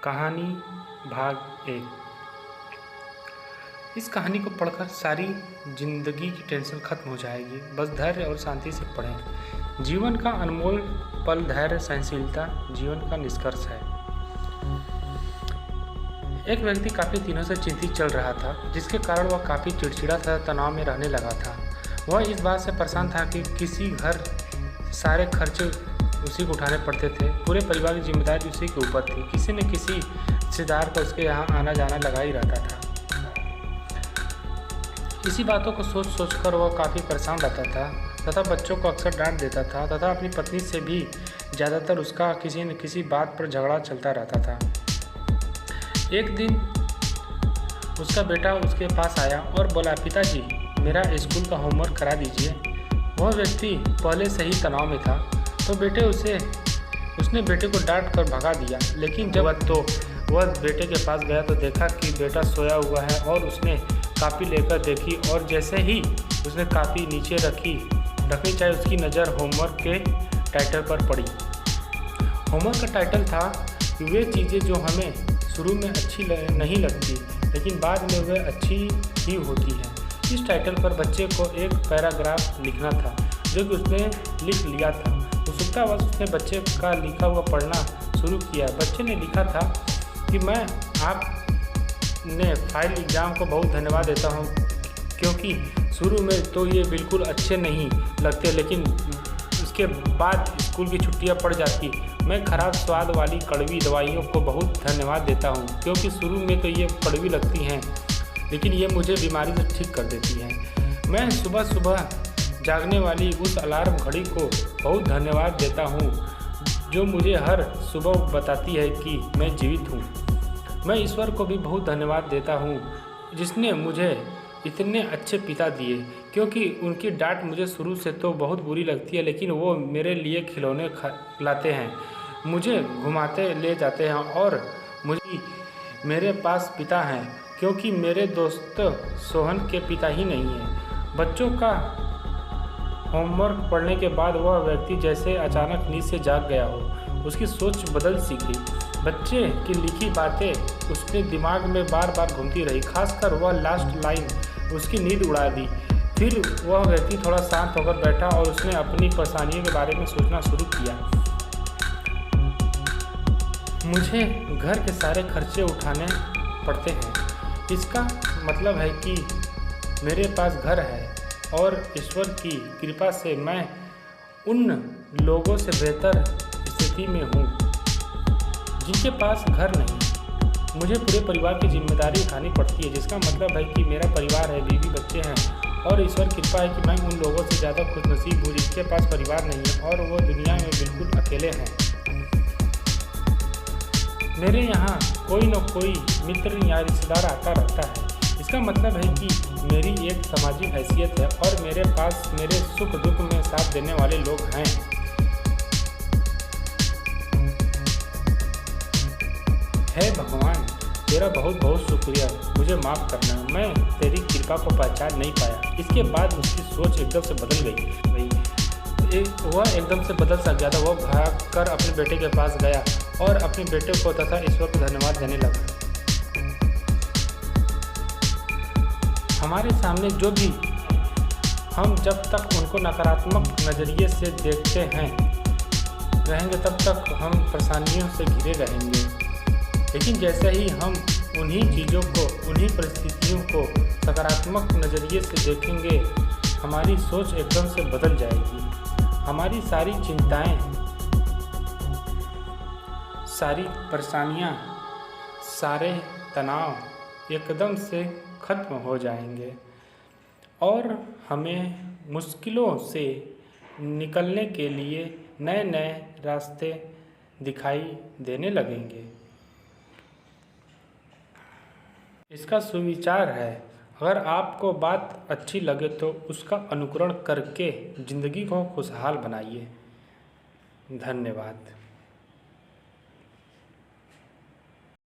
कहानी भाग 1। इस कहानी को पढ़कर सारी जिंदगी की टेंशन खत्म हो जाएगी। बस धैर्य और शांति से पढ़ें। जीवन का अनमोल पल धैर्य सहनशीलता जीवन का निष्कर्ष है। एक व्यक्ति काफ़ी दिनों से चिंतित चल रहा था, जिसके कारण वह काफ़ी चिड़चिड़ा तथा तनाव में रहने लगा था। वह इस बात से परेशान था कि किसी घर सारे खर्चे उसी को उठाने पड़ते थे। पूरे परिवार की जिम्मेदारी उसी के ऊपर थी। किसी न किसी रिश्तेदार का उसके यहाँ आना जाना लगा ही रहता था। इसी बातों को सोच सोच कर वह काफ़ी परेशान रहता था तथा बच्चों को अक्सर डांट देता था तथा अपनी पत्नी से भी ज़्यादातर उसका किसी न किसी बात पर झगड़ा चलता रहता था। एक दिन उसका बेटा उसके पास आया और बोला, पिताजी मेरा स्कूल का होमवर्क करा दीजिए। वह व्यक्ति पहले से ही तनाव में था, तो उसने बेटे को डांट कर भगा दिया। लेकिन जब वह बेटे के पास गया तो देखा कि बेटा सोया हुआ है और उसने कापी लेकर देखी और जैसे ही उसने कापी नीचे रखनी चाहिए उसकी नज़र होमवर्क के टाइटल पर पड़ी। होमवर्क का टाइटल था कि वे चीज़ें जो हमें शुरू में अच्छी नहीं लगती लेकिन बाद में वे अच्छी ही होती हैं। इस टाइटल पर बच्चे को एक पैराग्राफ लिखना था जो कि उसने लिख लिया था। उत्सुकतावश उसने बच्चे का लिखा हुआ पढ़ना शुरू किया। बच्चे ने लिखा था कि मैं आपने फाइल एग्ज़ाम को बहुत धन्यवाद देता हूँ, क्योंकि शुरू में तो ये बिल्कुल अच्छे नहीं लगते लेकिन उसके बाद स्कूल की छुट्टियाँ पड़ जाती। मैं खराब स्वाद वाली कड़वी दवाइयों को बहुत धन्यवाद देता हूँ, क्योंकि शुरू में तो ये कड़वी लगती हैं लेकिन ये मुझे बीमारी से ठीक कर देती हैं। मैं सुबह सुबह जागने वाली उस अलार्म घड़ी को बहुत धन्यवाद देता हूँ जो मुझे हर सुबह बताती है कि मैं जीवित हूँ। मैं ईश्वर को भी बहुत धन्यवाद देता हूँ जिसने मुझे इतने अच्छे पिता दिए, क्योंकि उनकी डांट मुझे शुरू से तो बहुत बुरी लगती है लेकिन वो मेरे लिए खिलौने लाते हैं, मुझे घुमाते ले जाते हैं और मेरे पास पिता हैं, क्योंकि मेरे दोस्त सोहन के पिता ही नहीं हैं। बच्चों का होमवर्क पढ़ने के बाद वह व्यक्ति जैसे अचानक नींद से जाग गया हो। उसकी सोच बदल सी गई। बच्चे की लिखी बातें उसके दिमाग में बार बार घूमती रही, खासकर वह लास्ट लाइन उसकी नींद उड़ा दी। फिर वह व्यक्ति थोड़ा शांत होकर बैठा और उसने अपनी परेशानियों के बारे में सोचना शुरू किया। मुझे घर के सारे खर्चे उठाने पड़ते हैं। इसका मतलब है कि मेरे पास घर है और ईश्वर की कृपा से मैं उन लोगों से बेहतर स्थिति में हूँ जिनके पास घर नहीं। मुझे पूरे परिवार की जिम्मेदारी उठानी पड़ती है, जिसका मतलब है कि मेरा परिवार है, बीवी बच्चे हैं और ईश्वर की कृपा है कि मैं उन लोगों से ज़्यादा खुशनसीब हूँ जिनके पास परिवार नहीं है और वो दुनिया में बिल्कुल अकेले हैं। मेरे यहाँ कोई न कोई मित्र या रिश्तेदार आता रहता है। इसका मतलब है कि मेरी एक सामाजिक हैसियत है और मेरे पास मेरे सुख दुख में साथ देने वाले लोग हैं। हे भगवान, तेरा बहुत बहुत शुक्रिया, मुझे माफ़ करना, मैं तेरी कृपा को पहचान नहीं पाया। इसके बाद उसकी सोच एकदम से बदल गई। वह एकदम से बदल सा गया था। वह भाग कर अपने बेटे के पास गया और अपने बेटे को तथा ईश्वर को धन्यवाद देने लगा। हमारे सामने जो भी हम जब तक उनको नकारात्मक नज़रिए से देखते रहेंगे तब तक हम परेशानियों से घिरे रहेंगे। लेकिन जैसे ही हम उन्हीं चीज़ों को, उन्हीं परिस्थितियों को सकारात्मक नज़रिए से देखेंगे, हमारी सोच एकदम से बदल जाएगी। हमारी सारी चिंताएं, सारी परेशानियां, सारे तनाव एकदम से ख़त्म हो जाएंगे और हमें मुश्किलों से निकलने के लिए नए नए रास्ते दिखाई देने लगेंगे। इसका सुविचार है, अगर आपको बात अच्छी लगे तो उसका अनुकरण करके ज़िंदगी को खुशहाल बनाइए। धन्यवाद।